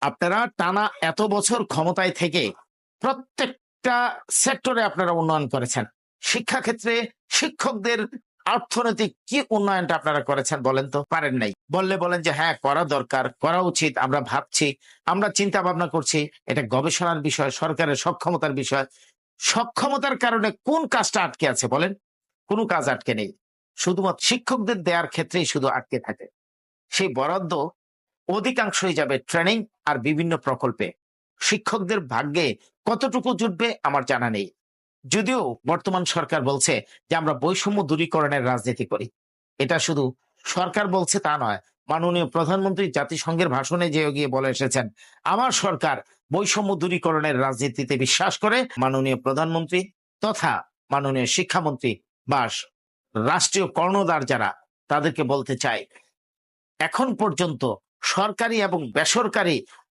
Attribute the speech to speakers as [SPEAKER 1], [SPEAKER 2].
[SPEAKER 1] আপনারা টানা এত বছর ক্ষমতায় থেকে প্রত্যেকটা সেক্টরে আপনারা উন্নয়ন করেছেন। শিক্ষাক্ষেত্রে শিক্ষকদের অর্থনৈতিক কি উন্নয়নটা আপনারা করেছেন বলেন তো? পারেন নাই। বললে বলেন যে হ্যাঁ, করা দরকার, করা উচিত, আমরা ভাবছি, আমরা চিন্তা ভাবনা করছি। এটা গবেষণার বিষয়, সরকারের সক্ষমতার বিষয়। সক্ষমতার কারণে কোন কাজটা আটকে আছে বলেন? কোন কাজ আটকে নেই। শুধুমাত্র শিক্ষকদের দেয়ার ক্ষেত্রেই শুধু আটকে থাকে। সেই বরাদ্দ অধিকাংশই যাবে ট্রেনিং আর বিভিন্ন প্রকল্পে। শিক্ষকদের ভাগ্যে কতটুকু জুটবে আমার জানা নেই। যদিও বর্তমান সরকার বলছে যে আমরা বৈষম্য দূরীকরণের রাজনীতি করি। এটা শুধু সরকার বলছে তা নয়। মাননীয় প্রধানমন্ত্রী জাতিসংঘের ভাষণে যেয়ে গিয়ে বলে এসেছেন, আমার সরকার বৈষম্য দূরীকরণের রাজনীতিতে বিশ্বাস করে। মাননীয় প্রধানমন্ত্রী তথা মাননীয় শিক্ষামন্ত্রী বা রাষ্ট্রীয় কর্ণধার যারা, তাদেরকে বলতে চাই, এখন পর্যন্ত সরকারি এবং বেসরকারি